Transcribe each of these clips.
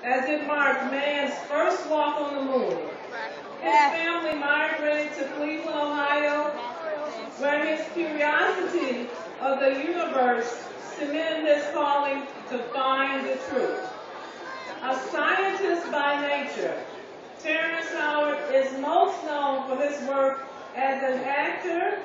as it marked man's first walk on the moon. His family migrated to Cleveland, Ohio, where his curiosity of the universe cemented his calling to find the truth. A scientist by nature, Terrence Howard is most known for his work as an actor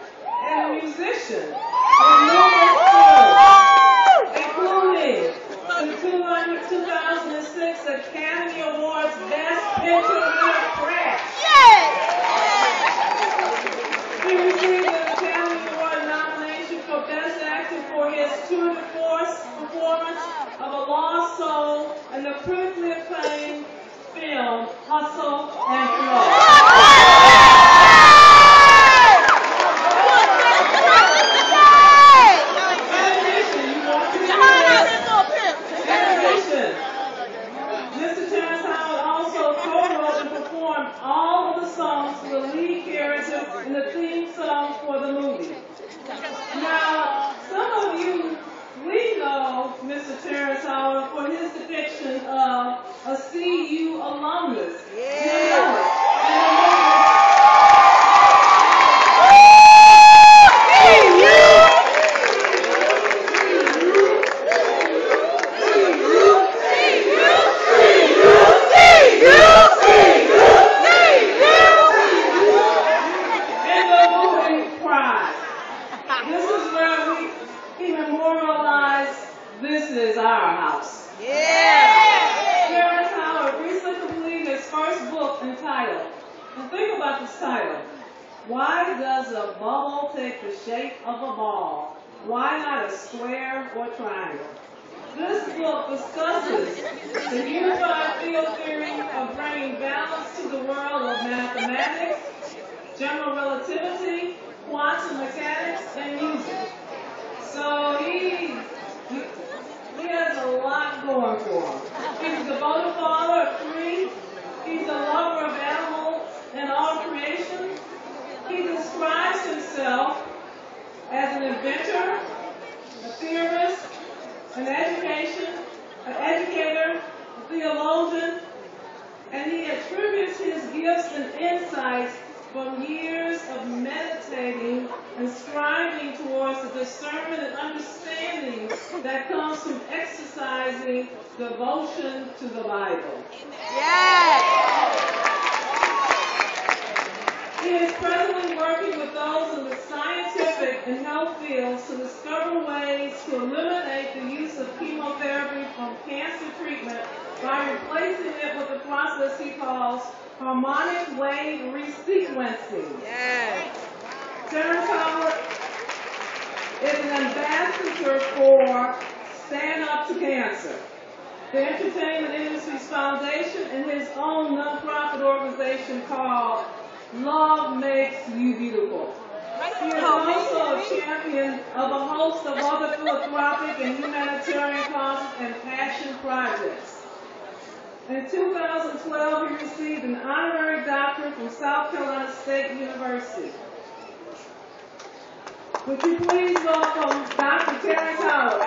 and a musician in numerous films, including the 2006 Academy Awards Best Picture winner Crash. He received an Academy Award nomination for Best Actor for his tour de force performance of A Lost Soul and the critically acclaimed film Hustle and Flow. Mr. Terrence Howard also co-wrote and performed all of the songs for the lead character in the theme song for the movie. Now, some of you, we know Mr. Terrence Howard for his depiction of a CU alumnus. This is our house. Terrence Howard recently completed his first book entitled, and think about this title, Why Does a Bubble Take the Shape of a Ball? Why not a square or triangle? This book discusses the unified field theory of bringing balance to the world of mathematics, general relativity, quantum mechanics, and music. So he has a lot going for him. He's a devoted father of 3. He's a lover of animals and all creation. He describes himself as an inventor, a theorist, an educator, a theologian, and he attributes his gifts and insights from years of meditating and striving towards the discernment and understanding that comes from exercising devotion to the Bible. He is presently working with those in the scientific and health fields to discover ways to eliminate the use of chemotherapy from cancer treatment by replacing it with a process he calls harmonic wave resequencing. Terrence Howard is an ambassador for Stand Up to Cancer, the entertainment industry's foundation, and his own nonprofit organization called Love Makes You Beautiful. He is also a champion of a host of other philanthropic and humanitarian causes and passion projects. In 2012, he received an honorary doctorate from South Carolina State University. Would you please welcome Dr. Terrence Howard?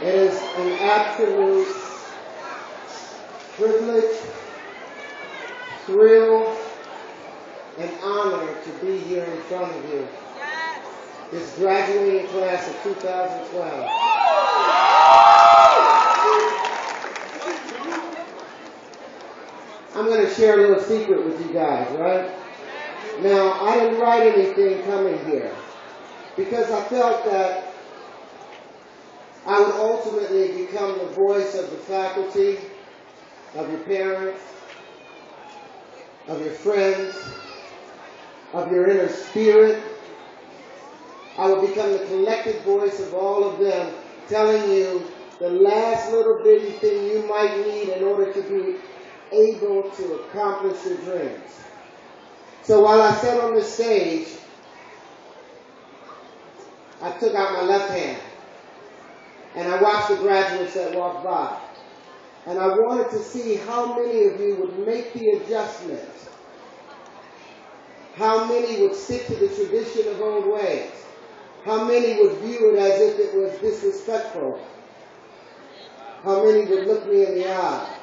It is an absolute privilege, thrill, and honor to be here in front of you. This graduating class of 2012. I'm going to share a little secret with you guys, right? Now, I didn't write anything coming here because I felt that I would ultimately become the voice of the faculty, of your parents, of your friends, of your inner spirit. I would become the collective voice of all of them, telling you the last little bitty thing you might need in order to be able to accomplish your dreams. So while I sat on this stage, I took out my left hand and I watched the graduates that walked by. And I wanted to see how many of you would make the adjustment. How many would stick to the tradition of old ways. How many would view it as if it was disrespectful. How many would look me in the eye.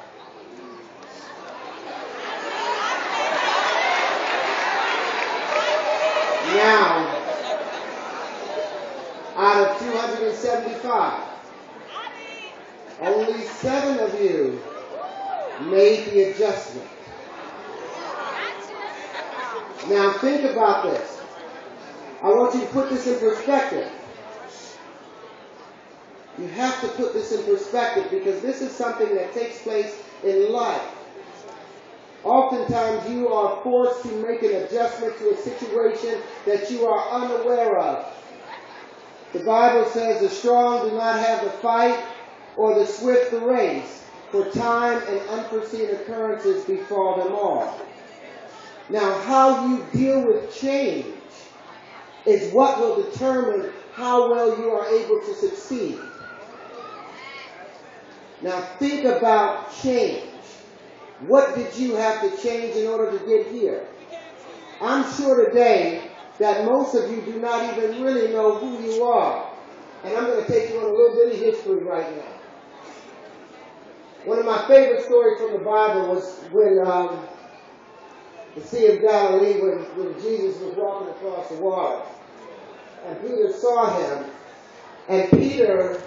Now, out of 275, only 7 of you made the adjustment. Now think about this. I want you to put this in perspective. You have to put this in perspective because this is something that takes place in life. Oftentimes you are forced to make an adjustment to a situation that you are unaware of. The Bible says the strong do not have the fight or the swift the race, for time and unforeseen occurrences befall them all. Now, how you deal with change is what will determine how well you are able to succeed. Now, think about change. What did you have to change in order to get here? I'm sure today that most of you do not even really know who you are. And I'm going to take you on a little bit of history right now. One of my favorite stories from the Bible was when the Sea of Galilee, when Jesus was walking across the water. And Peter saw him. And Peter,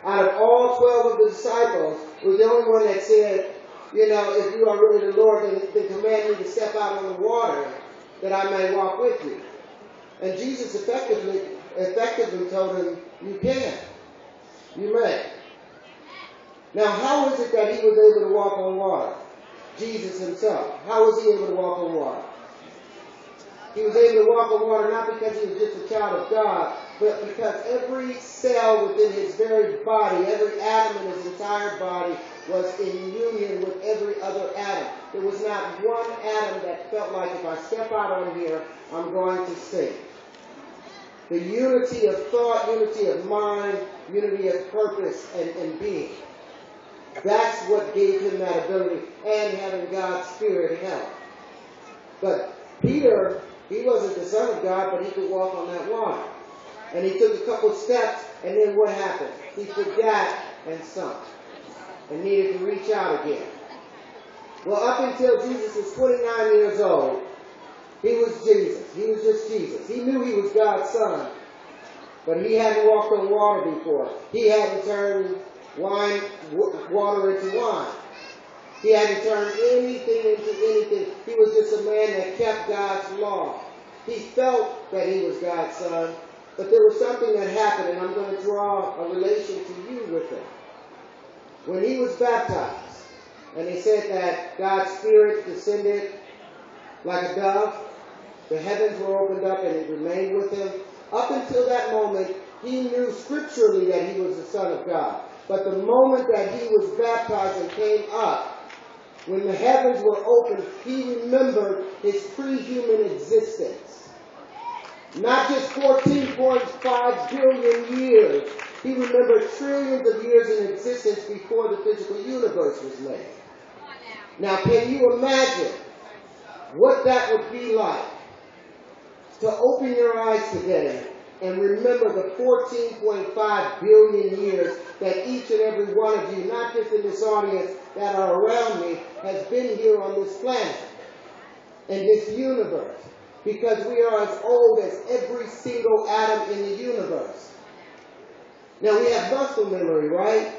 out of all 12 of the disciples, was the only one that said, you know, if you are really the Lord, then command me to step out on the water that I may walk with you. And Jesus effectively told him, you can. You may. Now, how is it that he was able to walk on water? Jesus himself. How was he able to walk on water? He was able to walk on water not because he was just a child of God, but because every cell within his very body, every atom in his entire body was in union with every other atom. There was not one atom that felt like if I step out on here, I'm going to sink. The unity of thought, unity of mind, unity of purpose and being. That's what gave him that ability, and having God's Spirit help. But Peter, he wasn't the Son of God, but he could walk on that water. And he took a couple steps, and then what happened? He forgot and sunk, and needed to reach out again. Well, up until Jesus was 29 years old, he was Jesus. He was just Jesus. He knew he was God's Son, but he hadn't walked on water before. He hadn't turned water into wine. He hadn't turned anything into anything. He was just a man that kept God's law. He felt that he was God's son, but there was something that happened, and I'm going to draw a relation to you with it. When he was baptized, and they said that God's Spirit descended like a dove, the heavens were opened up and it remained with him. Up until that moment, he knew scripturally that he was the Son of God. But the moment that he was baptized and came up, when the heavens were opened, he remembered his pre-human existence. Not just 14.5 billion years. He remembered trillions of years in existence before the physical universe was made. Now, can you imagine what that would be like to open your eyes today and remember the 14.5 billion years that each and every one of you, not just in this audience that are around me, has been here on this planet and this universe, because we are as old as every single atom in the universe. Now, we have muscle memory, right?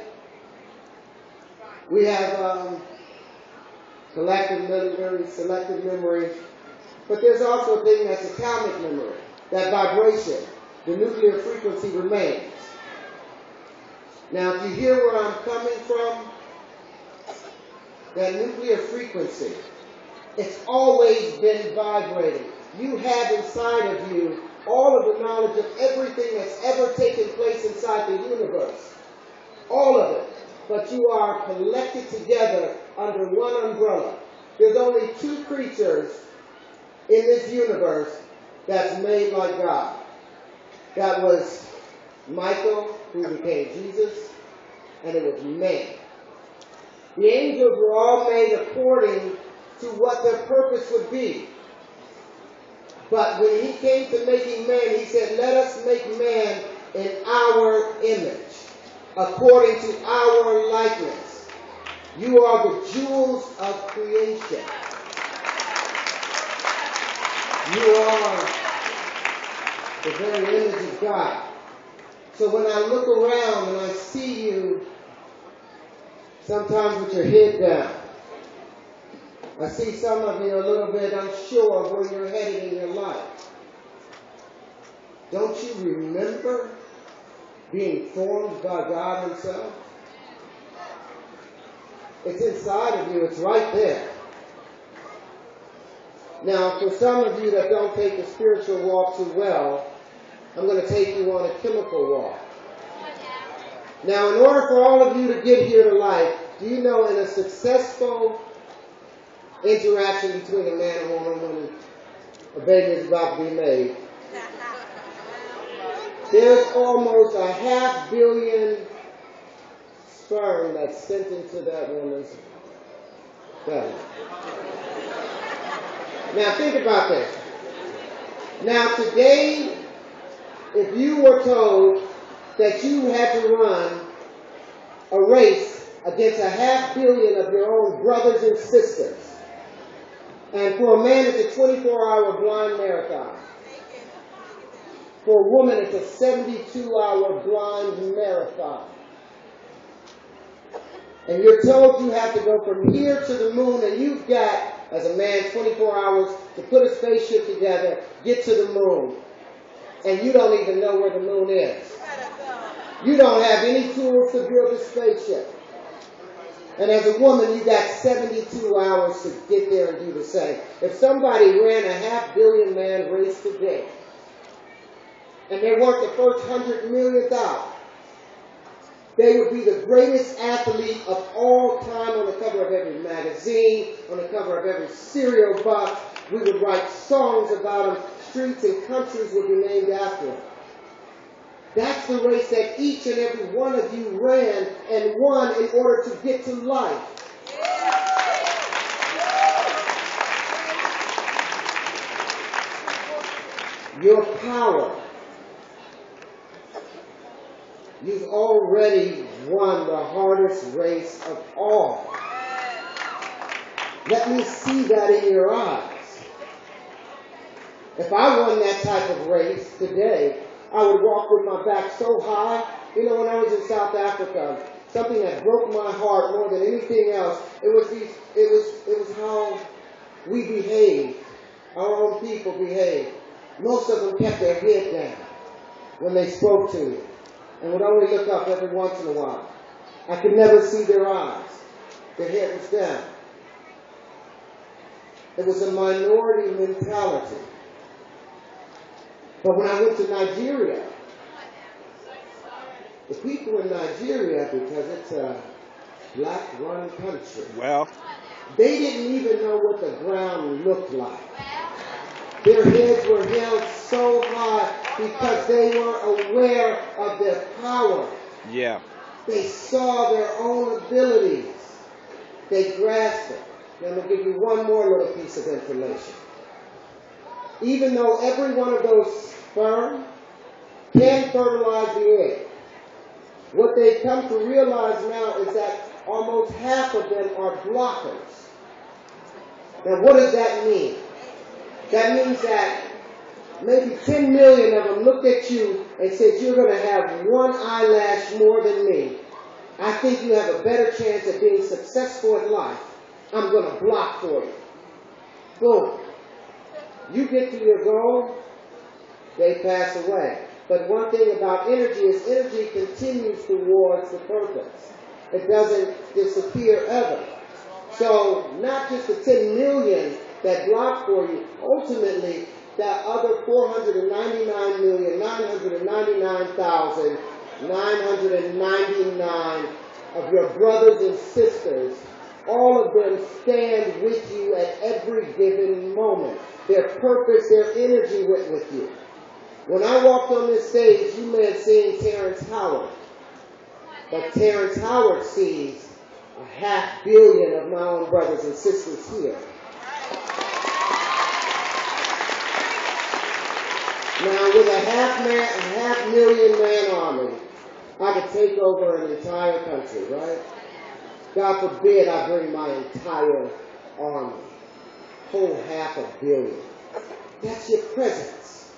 We have collective memory, selective memory, but there's also a thing that's atomic memory, that vibration. The nuclear frequency remains. Now, if you hear where I'm coming from, that nuclear frequency, it's always been vibrating. You have inside of you all of the knowledge of everything that's ever taken place inside the universe. All of it. But you are collected together under one umbrella. There's only two creatures in this universe that's made like God. That was Michael, who became Jesus, and it was man. The angels were all made according to what their purpose would be. But when he came to making man, he said, let us make man in our image, according to our likeness. You are the jewels of creation. You are the very image of God. So when I look around and I see you, sometimes with your head down, I see some of you a little bit unsure of where you're headed in your life. Don't you remember being formed by God himself? It's inside of you. It's right there. Now, for some of you that don't take the spiritual walk too well, I'm going to take you on a chemical walk. Now, in order for all of you to get here to life, do you know in a successful interaction between a man and a woman when a baby is about to be made, there's almost 500 million sperm that's sent into that woman's belly. Now think about this. Now today, if you were told that you had to run a race against 500 million of your own brothers and sisters, and for a man it's a 24-hour blind marathon. For a woman it's a 72-hour blind marathon. And you're told you have to go from here to the moon, and you've got, as a man, 24 hours to put a spaceship together, get to the moon. And you don't even know where the moon is. You don't have any tools to build a spaceship. And as a woman, you got 72 hours to get there and do the same. If somebody ran 500 million man race today, and they weren't the first 100 millionth out, they would be the greatest athlete of all time on the cover of every magazine, on the cover of every cereal box. We would write songs about them. Streets and countries would be named after them. That's the race that each and every one of you ran and won in order to get to life. Your power. You've already won the hardest race of all. Let me see that in your eyes. If I won that type of race today, I would walk with my back so high. You know, when I was in South Africa, something that broke my heart more than anything else, it was how we behaved. Our own people behaved. Most of them kept their head down when they spoke to me, and would only look up every once in a while. I could never see their eyes. Their head was down. It was a minority mentality. But when I went to Nigeria, the people in Nigeria, because it's a black-run country, they didn't even know what the ground looked like. Their heads were held so high because they were aware of their power. Yeah. They saw their own abilities. They grasped it. Now, I'm going to give you one more little piece of information. Even though every one of those sperm can fertilize the egg, what they've come to realize now is that almost half of them are blockers. Now, what does that mean? That means that maybe 10 million of them looked at you and said, you're going to have one eyelash more than me. I think you have a better chance of being successful in life. I'm going to block for you. Boom. You get to your goal, they pass away. But one thing about energy is energy continues towards the purpose. It doesn't disappear ever. So not just the 10 million that block for you, ultimately that other 499,999,999 of your brothers and sisters, all of them stand with you at every given moment. Their purpose, their energy went with you. When I walked on this stage, you may have seen Terrence Howard. But Terrence Howard sees 500 million of my own brothers and sisters here. Now, with a 500,000 man army, I could take over an entire country, right? God forbid I bring my entire army. Whole 500 million. That's your presence.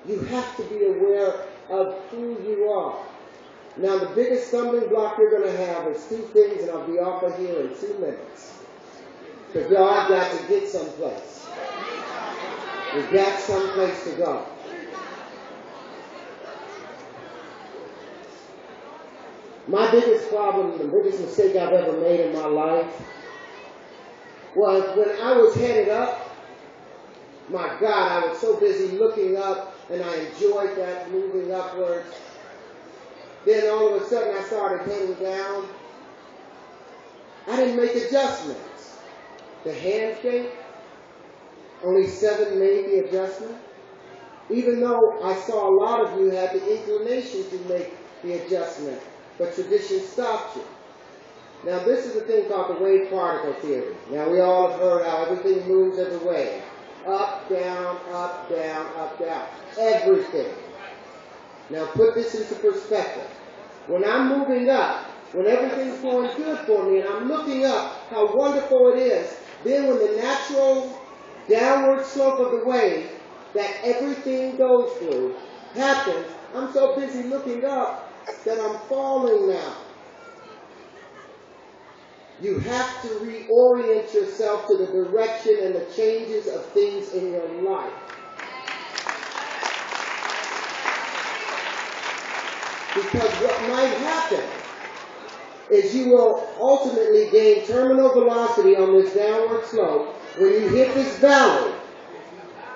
You have to be aware of who you are. Now, the biggest stumbling block you're going to have is two things, and I'll be off of here in 2 minutes. Because y'all got to get someplace. You got someplace to go. My biggest problem, the biggest mistake I've ever made in my life was when I was headed up. My God, I was so busy looking up, and I enjoyed that, moving upwards. Then all of a sudden I started heading down. I didn't make adjustments. The handshake, only 7 made the adjustment. Even though I saw a lot of you had the inclination to make the adjustment, but tradition stopped you. Now this is a thing called the wave particle theory. Now we all have heard how everything moves as a wave. Up, down, up, down, up, down. Everything. Now put this into perspective. When I'm moving up, when everything's going good for me and I'm looking up how wonderful it is, then when the natural downward slope of the wave that everything goes through happens, I'm so busy looking up that I'm falling now. You have to reorient yourself to the direction and the changes of things in your life. Because what might happen is you will ultimately gain terminal velocity on this downward slope. When you hit this valley,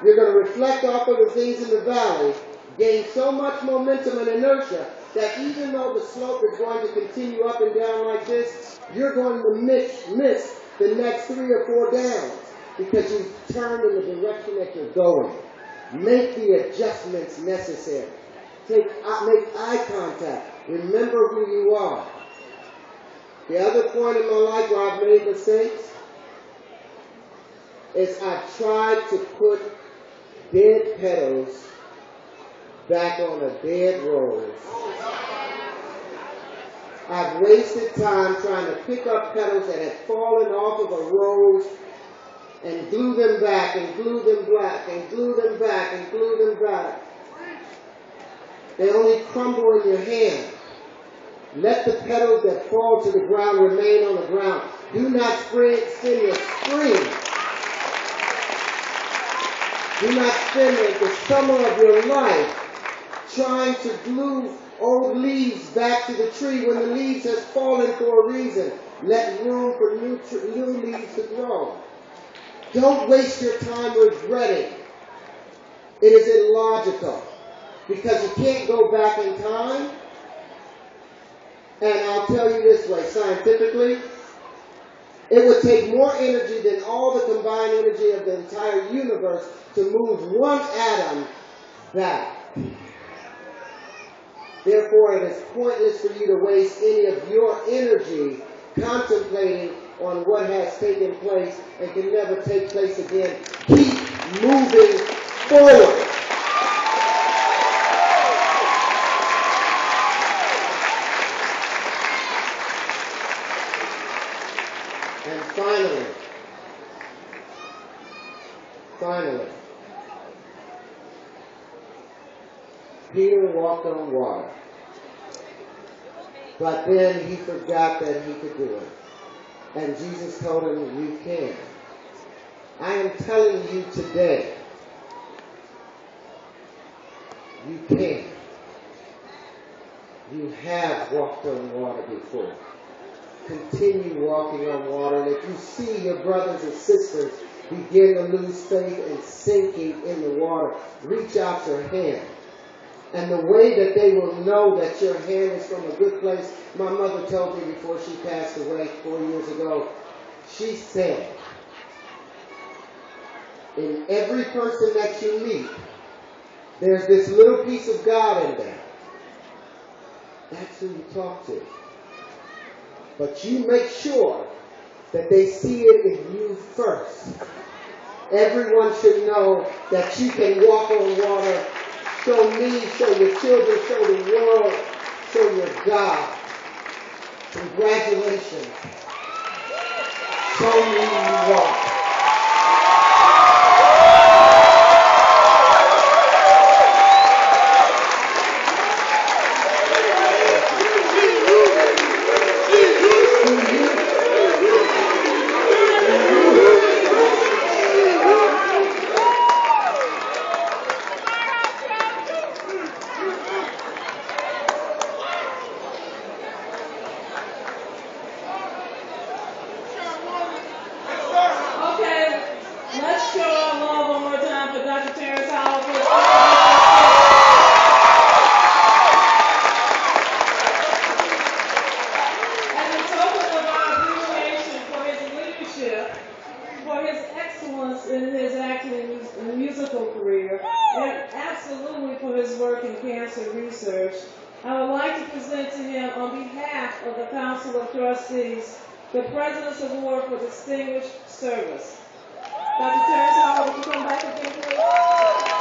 you're going to reflect off of the things in the valley, gain so much momentum and inertia that even though the slope is going to continue up and down like this, you're going to miss the next 3 or 4 downs because you've turned in the direction that you're going. Make the adjustments necessary. Make eye contact. Remember who you are. The other point in my life where I've made mistakes is I've tried to put dead petals back on a dead rose. I've wasted time trying to pick up petals that had fallen off of a rose and glue them back and glue them back and glue them back and glue them back. They only crumble in your hand. Let the petals that fall to the ground remain on the ground. Do not spend your spring. Do not spend the summer of your life trying to glue old leaves back to the tree when the leaves has fallen for a reason. Let room for new leaves to grow. Don't waste your time regretting. It is illogical because you can't go back in time. And I'll tell you this way, scientifically, it would take more energy than all the combined energy of the entire universe to move one atom back. Therefore, it is pointless for you to waste any of your energy contemplating on what has taken place and can never take place again. Keep moving forward. And finally, Peter walked on water. But then he forgot that he could do it. And Jesus told him, you can. I am telling you today, you can. You have walked on water before. Continue walking on water. And if you see your brothers and sisters begin to lose faith and sinking in the water, reach out your hand. And the way that they will know that your hand is from a good place, my mother told me before she passed away 4 years ago, she said, in every person that you meet, there's this little piece of God in there. That's who you talk to. But you make sure that they see it in you first. Everyone should know that you can walk on water. Show me, show your children, show the world, show your God. Congratulations. Show me you walk. For his excellence in his acting and musical career, and absolutely for his work in cancer research, I would like to present to him, on behalf of the Council of Trustees, the President's Award for Distinguished Service. Dr. Terrence Howard, would you come back again, please?